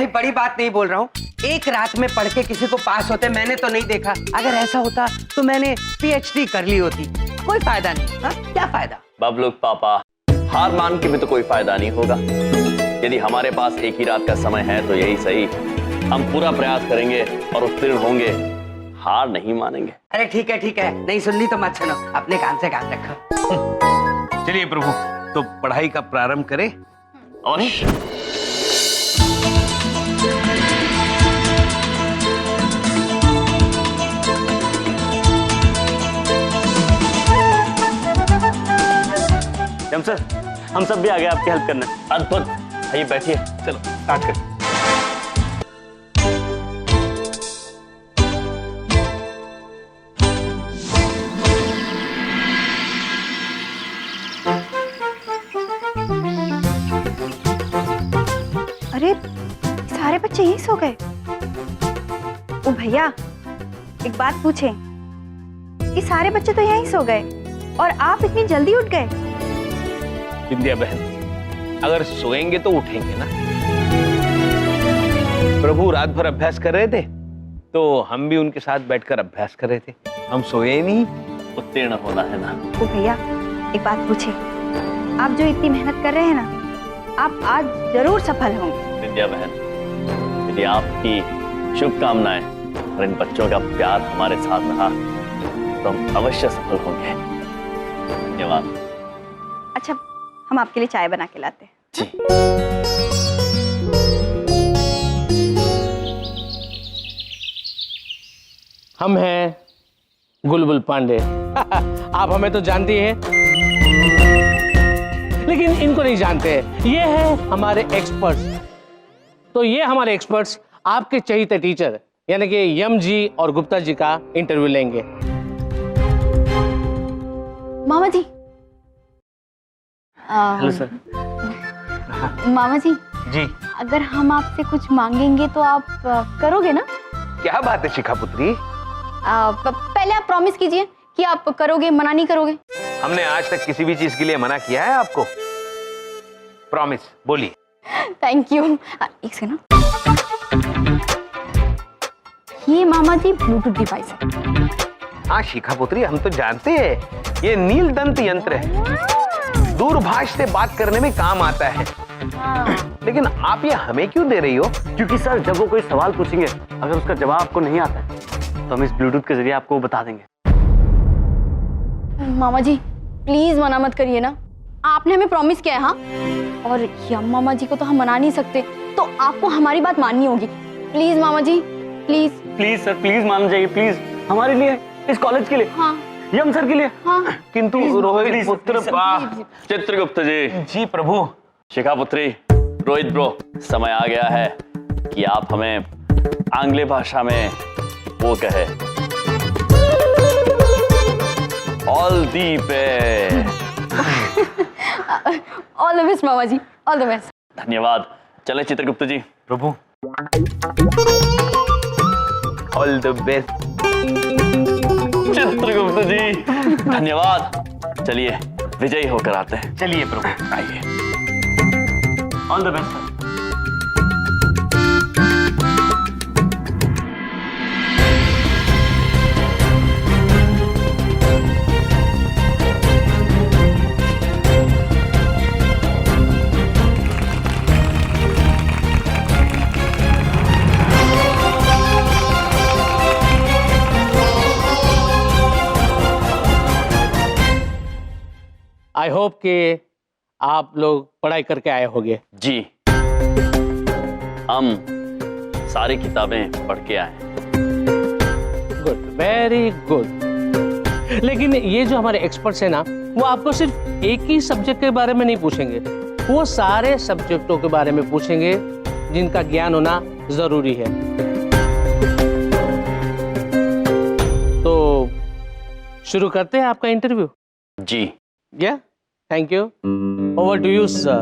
भाई बड़ी बात नहीं बोल रहा हूँ, एक रात में पढ़ के किसी को पास होते मैंने तो नहीं देखा। अगर ऐसा होता तो मैंने PhD कर ली होती। कोई फायदा नहीं। हा? क्या फायदा? बबलू पापा, हार मान के भी तो कोई फायदा नहीं होगा। यदि हमारे पास एक ही रात का समय है तो यही सही, हम पूरा प्रयास करेंगे और उत्तीर्ण होंगे, हार नहीं मानेंगे। अरे ठीक है, नहीं सुननी तो मत सुनो, अपने काम से काम रखो। चलिए प्रभु, तो पढ़ाई का प्रारंभ करें। अवश्य। यम सर, हम सब भी आ गए आपकी हेल्प करने। अद्भुत, आइए बैठिए। चलो स्टार्ट करें। अरे सारे बच्चे यहीं सो गए। ओ भैया, एक बात पूछें, ये सारे बच्चे तो यहीं सो गए और आप इतनी जल्दी उठ गए? विंध्या बहन, अगर सोएंगे तो उठेंगे ना। प्रभु रात भर अभ्यास कर रहे थे तो हम भी उनके साथ बैठकर अभ्यास कर रहे थे, हम सोए नहीं। उत्तीर्ण होना है ना। ओ भैया, एक बात पूछे, आप जो इतनी मेहनत कर रहे हैं ना, आप आज जरूर सफल होंगे। विद्या बहन, यदि आपकी शुभकामनाएं और इन बच्चों का प्यार हमारे साथ रहा तो हम अवश्य सफल होंगे। धन्यवाद। अच्छा, हम आपके लिए चाय बना के लाते हैं। जी। हम हैं गुलबुल पांडे। आप हमें तो जानती हैं, लेकिन इनको नहीं जानते हैं। ये हैं हमारे एक्सपर्ट्स। तो ये हमारे एक्सपर्ट्स आपके चहेते टीचर यानी कि यम जी और गुप्ता जी का इंटरव्यू लेंगे। मामा जी। Hello sir. मामा जी, जी। अगर हम आपसे कुछ मांगेंगे तो आप करोगे ना? क्या बात है शिखा पुत्री? पहले आप प्रॉमिस कीजिए कि आप करोगे, मना नहीं करोगे। हमने आज तक किसी भी चीज के लिए मना किया है आपको? प्रॉमिस बोलिए। Thank you. एक सेकंड, ये मामा जी ब्लूटूथ डिवाइस है। हाँ शिखा पुत्री, हम तो जानते हैं ये नील दंत यंत्र है, दूरभाष से बात करने में काम आता है। लेकिन आप ये हमें क्यों दे रही हो? क्योंकि सर, जब वो कोई सवाल पूछेंगे, अगर उसका जवाब आपको नहीं आता है तो हम इस ब्लूटूथ के जरिए आपको बता देंगे। मामा जी प्लीज मना मत करिए ना, आपने हमें प्रॉमिस किया है। हाँ, और यम मामा जी को तो हम मना नहीं सकते, तो आपको हमारी बात माननी होगी। प्लीज मामा जी, प्लीज। प्लीज सर, प्लीज मान जाइए, प्लीज। हमारे लिए, इस कॉलेज के लिए, हाँ यम सर के लिए। हाँ। किंतु रोहित पुत्र, चित्रगुप्त जी। जी प्रभु। शिखा पुत्री, रोहित ब्रो, समय आ गया है कि आप हमें आंग्ल भाषा में वो कहे, all the best. All the best मामा जी, ऑल द बेस्ट। धन्यवाद। चले चित्रगुप्त जी। प्रभु, all the best. Chitragupta ji धन्यवाद। चलिए विजयी होकर आते हैं। चलिए प्रभु, आइए। All the best sir. I hope कि आप लोग पढ़ाई करके आए होंगे। जी, हम सारी किताबें पढ़ के आए। Good, very good. लेकिन ये जो हमारे एक्सपर्ट्स हैं ना, वो आपको सिर्फ एक ही सब्जेक्ट के बारे में नहीं पूछेंगे, वो सारे सब्जेक्टों के बारे में पूछेंगे जिनका ज्ञान होना जरूरी है। तो शुरू करते हैं आपका इंटरव्यू। जी। Yeah, thank you. Over to you, sir.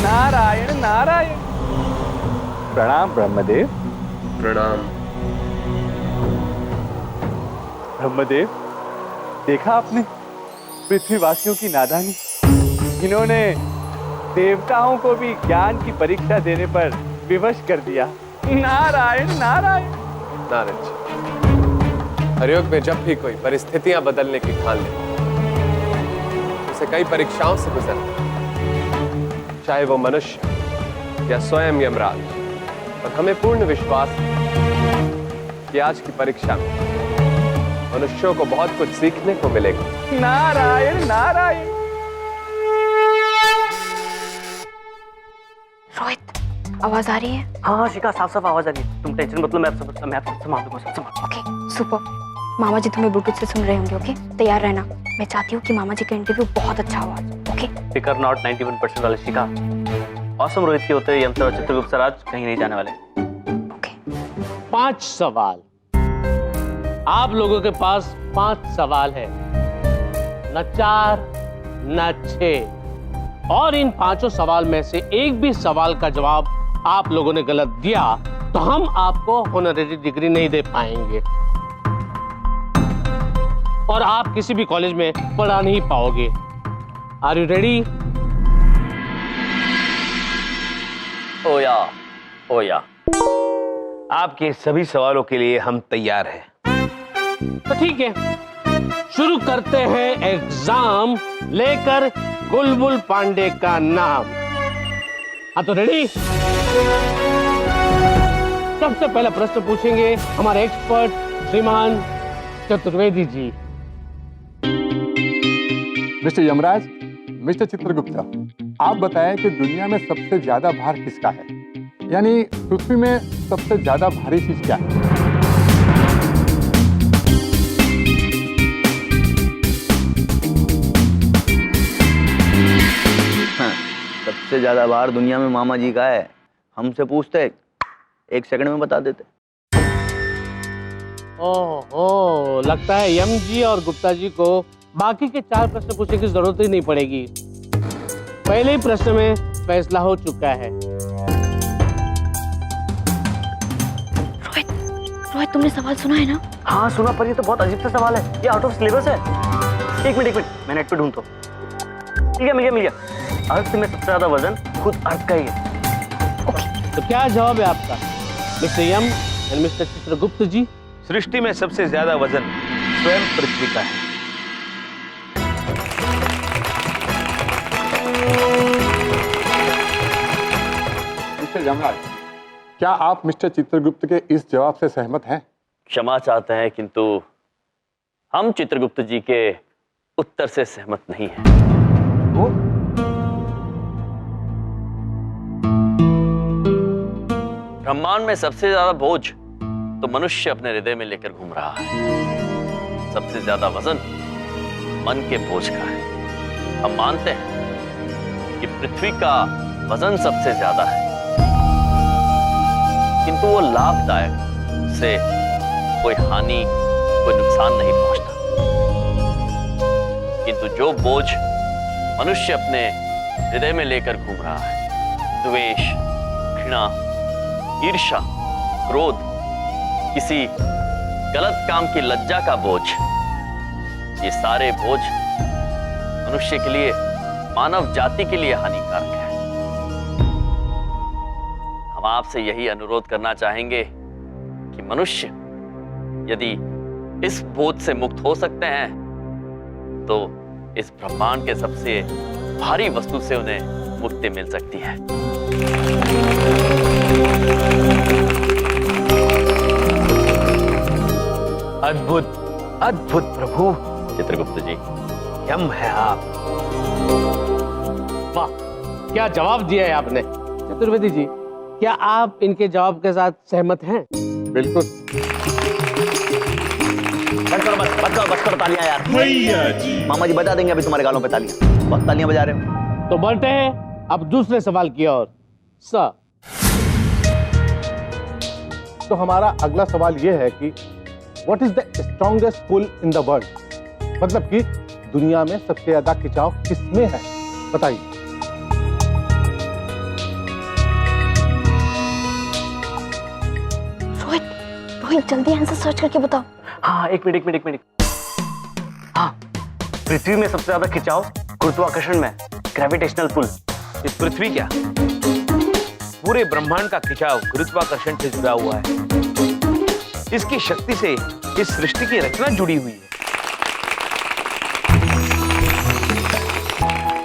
Narayan Narayan. प्रणाम ब्रह्मदेव। प्रणाम। ब्रह्मदेव, देखा आपने पृथ्वीवासियों की नादानी। इन्होंने देवताओं को भी ज्ञान की परीक्षा देने पर विवश कर दिया। नारायण नारायण। नारायण जी, हरयोग में जब भी कोई परिस्थितियां बदलने की ठान ले, उसे कई परीक्षाओं से गुजरना, चाहे वो मनुष्य या स्वयं यमराज। और हमें पूर्ण विश्वास है कि आज की परीक्षा में मनुष्यों को बहुत कुछ सीखने को मिलेगा। नारायण नारायण। रोहित, आवाज आ रही है? हाँ शिखा, साफ साफ आवाज आ रही है। तुम टेंशन मतलब मैं आपसे संभाल दूंगा, सब संभाल। Okay, super. मामा जी तुम्हें ब्लूटूथ से सुन रहे होंगे। ओके, तैयार रहना। मैं चाहती हूँ कि मामा जी का इंटरव्यू बहुत अच्छा हो आज। ओके, फिकर नॉट 91% वाले शिखा। औसम रोहित के होते यम सर और चित्रगुप्त सर आज कहीं नहीं जाने वाले। ओके। 5 सवाल। आप लोगों के पास 5 सवाल है, न 4 न 6। और इन 5 सवाल में से एक भी सवाल का जवाब आप लोगों ने गलत दिया तो हम आपको ऑनरेरी डिग्री नहीं दे पाएंगे और आप किसी भी कॉलेज में पढ़ा नहीं पाओगे। Are you ready? ओया ओया, आपके सभी सवालों के लिए हम तैयार हैं। तो ठीक है, शुरू करते हैं एग्जाम लेकर बुलबुल पांडे का नाम। हाँ तो रेडी? सबसे पहला प्रश्न पूछेंगे हमारे एक्सपर्ट श्रीमान चतुर्वेदी जी। मिस्टर यमराज, मिस्टर चित्रगुप्ता, आप बताएं कि दुनिया में सबसे ज्यादा भार किसका है? यानी पृथ्वी में सबसे ज्यादा भारी चीज क्या है? सबसे ज्यादा भार दुनिया में मामा जी का है। हमसे पूछते 1 सेकंड में बता देते। ओहो, लगता है यम जी और गुप्ता जी को बाकी के 4 प्रश्न पूछने की जरूरत ही नहीं पड़ेगी। पहले ही प्रश्न में फैसला हो चुका है। रोहित, तुमने सवाल सुना है ना? हाँ सुना, पर ये तो बहुत अजीब सा सवाल है। ये आउट ऑफ सिलेबस है। एक मिनट, मैं नेट पे ढूंढता हूँ। मिल गया। अर्थ में सबसे ज्यादा वजन खुद अर्थ का ही है। तो क्या जवाब है आपका mister Yama and mister Chitragupta ji? सृष्टि में सबसे ज्यादा वजन स्वयं पृथ्वी का है। मिस्टर यमराज, क्या आप मिस्टर चित्रगुप्त के इस जवाब से सहमत हैं? क्षमा चाहते हैं, किंतु हम चित्रगुप्त जी के उत्तर से सहमत नहीं हैं। ब्रह्मांड में सबसे ज्यादा बोझ तो मनुष्य अपने हृदय में लेकर घूम रहा है। सबसे ज्यादा वजन मन के बोझ का है। हम मानते हैं कि पृथ्वी का वजन सबसे ज्यादा है, किंतु वो लाभदायक, से कोई हानि, कोई नुकसान नहीं पहुंचता। किंतु जो बोझ मनुष्य अपने हृदय में लेकर घूम रहा है, द्वेष, घृणा, ईर्ष्या, क्रोध, किसी गलत काम की लज्जा का बोझ, ये सारे बोझ मनुष्य के लिए, मानव जाति के लिए हानिकारक है। हम आपसे यही अनुरोध करना चाहेंगे कि मनुष्य यदि इस बोझ से मुक्त हो सकते हैं तो इस ब्रह्मांड के सबसे भारी वस्तु से उन्हें मुक्ति मिल सकती है। अद्भुत अद्भुत प्रभु। चित्रगुप्त जी, यम है आप। वाह, क्या जवाब दिया है आपने। चतुर्वेदी जी, क्या आप इनके जवाब के साथ सहमत हैं? बिल्कुल। बस करो तालियां यार। मामा जी बता देंगे अभी तुम्हारे गालों पे तालियां। बहुत तालियां बजा रहे हो। तो बढ़ते हैं अब दूसरे सवाल की ओर। सर, तो हमारा अगला सवाल यह है कि what is the strongest pull in the world? मतलब कि दुनिया में सबसे ज्यादा खिंचाव किसमें है, बताइए। रोहित जल्दी आंसर सर्च करके बताओ। हाँ एक मिनट। हाँ, पृथ्वी में सबसे ज्यादा खिंचाव गुरुत्वाकर्षण में, ग्रेविटेशनल पुल। ये पृथ्वी क्या, पूरे ब्रह्मांड का खिंचाव गुरुत्वाकर्षण से जुड़ा हुआ है। इसकी शक्ति से इस सृष्टि की रचना जुड़ी हुई है।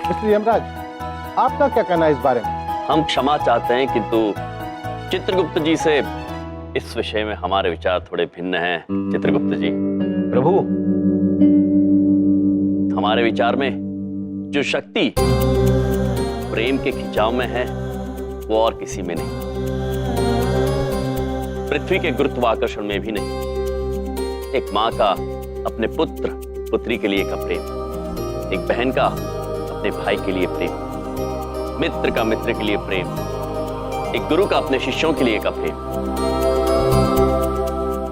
मिस्टर यमराज, आपका क्या कहना है इस बारे में? हम क्षमा चाहते हैं, किंतु चित्रगुप्त जी से इस विषय में हमारे विचार थोड़े भिन्न हैं। चित्रगुप्त जी, प्रभु, हमारे विचार में जो शक्ति प्रेम के खिंचाव में है वो और किसी में नहीं, पृथ्वी के गुरुत्वाकर्षण में भी नहीं। एक मां का अपने पुत्र पुत्री के लिए का प्रेम, एक बहन का अपने भाई के लिए प्रेम, मित्र का मित्र के लिए प्रेम, एक गुरु का अपने शिष्यों के लिए का प्रेम,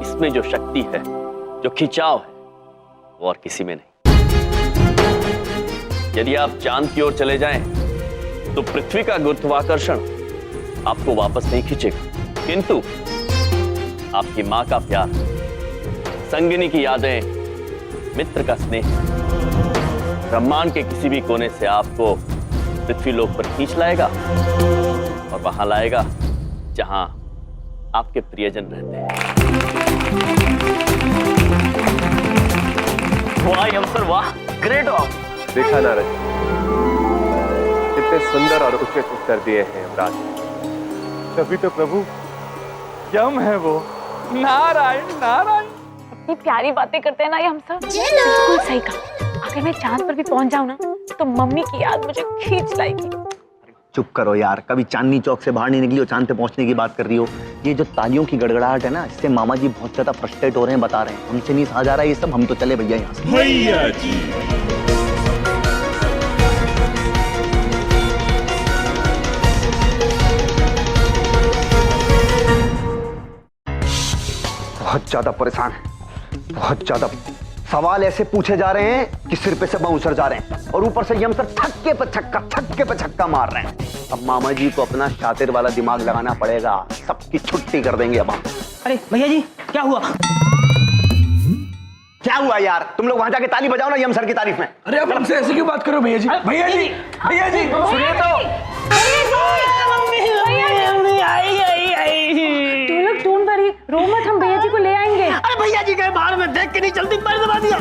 इसमें जो शक्ति है, जो खिंचाव है, वो और किसी में नहीं। यदि आप चांद की ओर चले जाएं, तो पृथ्वी का गुरुत्वाकर्षण आपको वापस नहीं खींचेगा, किंतु आपकी मां का प्यार, संगिनी की यादें, मित्र का स्नेह ब्रह्मांड के किसी भी कोने से आपको पृथ्वी लोक पर खींच लाएगा और वहां लाएगा जहां आपके प्रियजन रहते हैं। वाह यमसर वाह, ग्रेट हो। देखा नारद, कितने सुंदर और उचित उत्तर दिए हैं यमराज। तभी तो प्रभु यम है वो। नारायण नारायण। इतनी प्यारी बातें करते हैं ना ये हम सब। बिल्कुल सही कहा। अगर मैं चांद पर भी पहुंच जाऊं ना तो मम्मी की याद मुझे खींच लाएगी। चुप करो यार, कभी चांदनी चौक से बाहर नहीं निकली हो, चांद पे पहुंचने की बात कर रही हो। ये जो तालियों की गड़गड़ाहट है ना, इससे मामा जी बहुत ज्यादा फ्रस्ट्रेट हो रहे हैं, बता रहे हैं। हमसे नहीं सहा जा रहा है ये सब, हम तो चले भैया यहाँ से। भैया जी बहुत ज्यादा परेशान है, बहुत ज्यादा। सवाल ऐसे पूछे जा रहे हैं कि सिर पे से बाउंसर जा रहे हैं और ऊपर से यम सर छक्के पे छक्का मार रहे हैं। अब मामा जी को अपना शातिर वाला दिमाग लगाना पड़ेगा, सबकी छुट्टी कर देंगे अब हम। अरे भैया जी क्या हुआ? क्या हुआ यार? तुम लोग वहां जाके ताली बजाओ ना यम सर की तारीफ में। अरे अब हमसे ऐसे क्यों बात करो भैया जी? भैया जी सुनिए तो। तुम लोग टून पर ही रो मत, हम भैया जी को ले आएंगे। अरे भैया जी गए बाहर में, देख के नहीं चलती, पैर दबा दिया।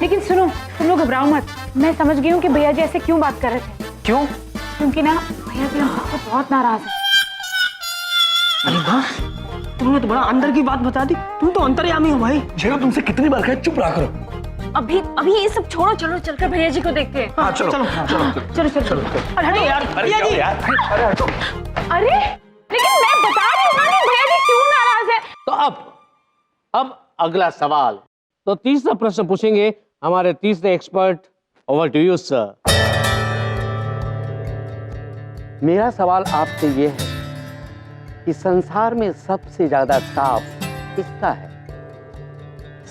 लेकिन सुनो, तुम लोग घबराओ मत। मैं समझ गई हूँ कि भैया जी ऐसे क्यों बात कर रहे थे। क्यों? क्योंकि ना भैया जी हम सबसे बहुत नाराज है। अरे वाह, तुमने तो बड़ा अंदर की बात बता दी। तुम तो अंतर्यामी हो भाई। झेलो, तुमसे कितनी बार कहा चुप रहा करो। अभी ये सब छोड़ो, चलो चलकर भैया जी को देखते हैं। हाँ चलो चलो। चलो। अरे यार भैया जी। अरे लेकिन मैं बता रही हूँ ना कि भैया जी क्यों नाराज है। तो अब अगला सवाल, तो तीसरा प्रश्न पूछेंगे हमारे तीसरे expert. Over to you sir. मेरा सवाल आपसे ये है कि संसार में सबसे ज्यादा ताप किसका है?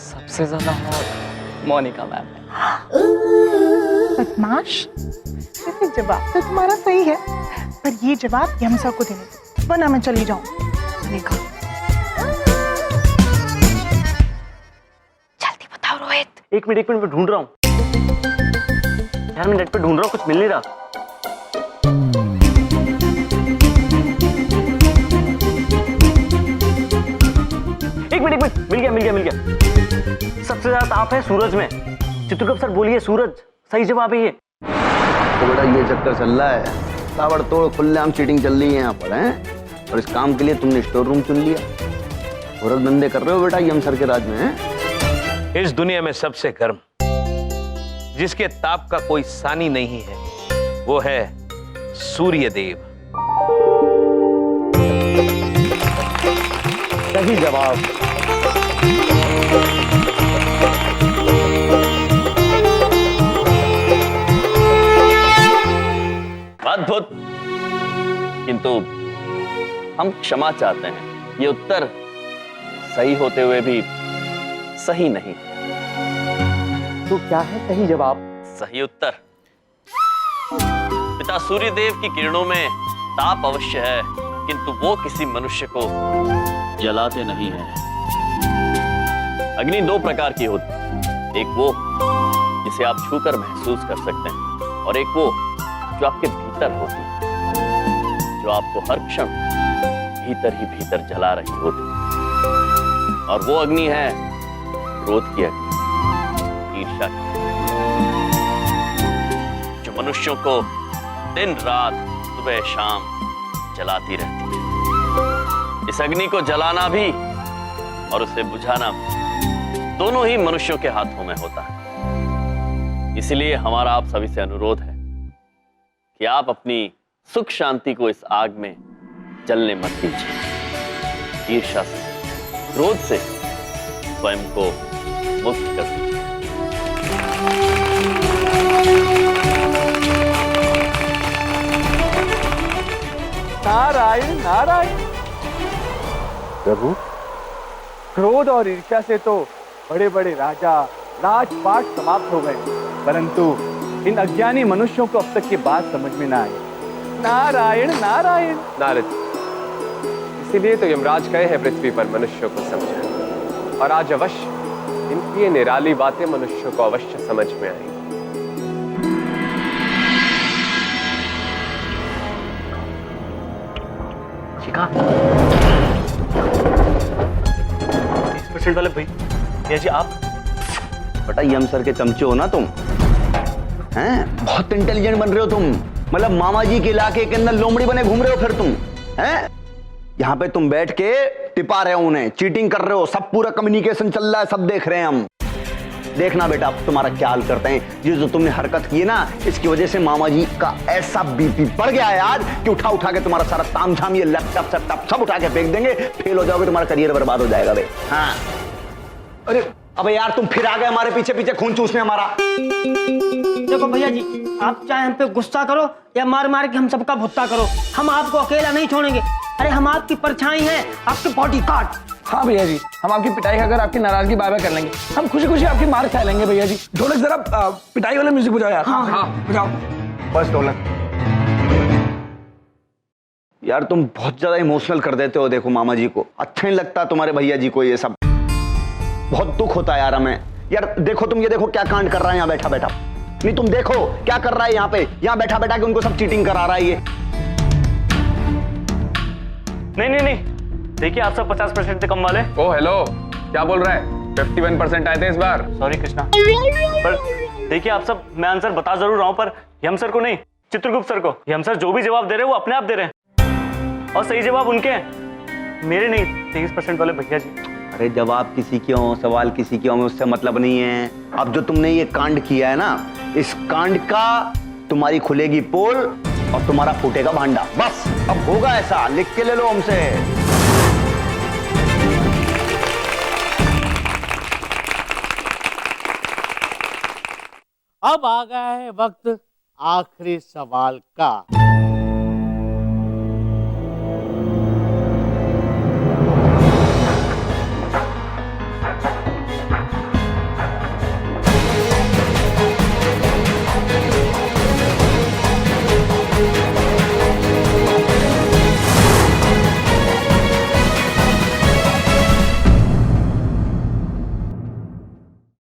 सबसे ज्यादा मोनिका मैम। बदमाश, वैसे जवाब तो तुम्हारा सही है, पर ये जवाब यमसा को देने दो, वरना मैं चली जाऊं। देखो जल्दी बताओ रोहित। एक मिनट मैं ढूंढ रहा हूँ यार, मैं नेट पे ढूंढ रहा हूँ, कुछ मिल नहीं रहा। एक मिनट मिल गया। सबसे ज्यादा ताप है सूरज में। चित्रगुप्त सर बोलिए, सूरज सही जवाब है ये। तो बेटा ये चक्कर चल रहा है, ताबड़तोड़ खुलेआम चीटिंग चल रही है यहाँ पर, हैं? और इस काम के लिए तुमने स्टोर रूम चुन लिया, औरत धंधे कर रहे हो बेटा यम सर के राज में, हैं? इस दुनिया में सबसे गर्म, जिसके ताप का कोई सानी नहीं है, वो है सूर्य देव। सही जवाब। अद्भुत, किंतु हम क्षमा चाहते हैं, ये उत्तर सही होते हुए भी सही नहीं। तो क्या है सही जवाब? सही उत्तर पिता सूर्यदेव की किरणों में ताप अवश्य है, किंतु वो किसी मनुष्य को जलाते नहीं हैं। अग्नि दो प्रकार की होती है, एक वो जिसे आप छूकर महसूस कर सकते हैं और एक वो जो आपके भीतर होती है, जो आपको हर क्षण भीतर ही भीतर जला रही होती है। और वो अग्नि है क्रोध की अग्नि, ईर्ष्या की, जो मनुष्यों को दिन रात सुबह शाम जलाती रहती है। इस अग्नि को जलाना भी और उसे बुझाना भी दोनों ही मनुष्यों के हाथों में होता है। इसलिए हमारा आप सभी से अनुरोध है कि आप अपनी सुख शांति को इस आग में जलने मत दीजिए। ईर्ष्या से, क्रोध से स्वयं को मुक्त कर दीजिए। नारायण नारायण। प्रभु, क्रोध और ईर्ष्या से तो बड़े बड़े राजा, राजपाट समाप्त हो गए, परंतु इन अज्ञानी मनुष्यों को अब तक ये बात समझ में ना आई। नारायण नारायण। नारद, इसीलिए तो यमराज गए हैं पृथ्वी पर मनुष्यों को समझाने, और आज अवश्य इनकी ये निराली बातें मनुष्यों को अवश्य समझ में आएंगी। शिखा, 30% वाले भैया जी आप? बेटा यम सर के चमचे हो ना तुम, हैं? बहुत इंटेलिजेंट बन रहे हो तुम। मतलब मामा जी के इलाके के अंदर लोमड़ी बने घूम रहे हो फिर तुम, हैं? यहाँ पे तुम बैठ के टिपा रहे हो उन्हें, चीटिंग कर रहे हो, सब पूरा कम्युनिकेशन चल रहा है, सब देख रहे हैं हम। देखना बेटा अब तुम्हारा क्या हाल करते हैं। ये जो तुमने हरकत की है ना, इसकी वजह से मामा जी का ऐसा बीपी बढ़ गया है आज कि उठा उठा के तुम्हारा सारा तामझाम, ये लैपटॉप सेटअप सब उठा के फेंक देंगे, फेल हो जाओगे, तुम्हारा करियर बर्बाद हो जाएगा भाई। हाँ अरे अबे यार तुम फिर आ गए हमारे पीछे पीछे खून चूसने हमारा। देखो भैया जी, आप चाहे हम पे गुस्सा करो या मार मार के हम सबका भुत्ता करो, हम आपको अकेला नहीं छोड़ेंगे। अरे हम आपकी परछाई हैं, आपके बॉडीगार्ड। हाँ भैया जी, हम आपकी पिटाई खाकर आपकी नाराजगी बाय बाय कर लेंगे। हम खुशी खुशी आपकी मार खा लेंगे भैया जी। ढोलक जरा पिटाई वाला म्यूजिक बजाओ यार। हाँ बजाओ बस ढोलक। यार तुम बहुत ज्यादा इमोशनल कर देते हो, देखो मामा जी को अच्छा नहीं लगता, तुम्हारे भैया जी को ये सब बहुत दुख होता है यार हमें। यार देखो तुम, ये देखो क्या कांड कर रहा है यहाँ बैठा बैठा। नहीं तुम देखो क्या कर रहा है यहाँ पे, यहाँ बैठा बैठा के उनको सब चीटिंग करा रहा है ये। नहीं, देखिए आप सब 50% से कम वाले। ओ हेलो, क्या बोल रहा है? 51% आए थे इस बार। सॉरी कृष्णा, पर देखिए आप सब, मैं आंसर बता जरूर रहा हूँ, पर यम सर को नहीं, चित्रगुप्त सर को। यम सर जो भी जवाब दे रहे हैं वो अपने आप दे रहे हैं, और सही जवाब उनके हैं, मेरे नहीं। 23% वाले भैया जी। अरे जवाब किसी के हो, सवाल किसी के हो, उससे मतलब नहीं है। अब जो तुमने ये कांड किया है ना, इस कांड का तुम्हारी खुलेगी पोल और तुम्हारा फूटेगा भांडा। बस अब होगा ऐसा, लिख के ले लो हमसे। अब आ गया है वक्त आखिरी सवाल का।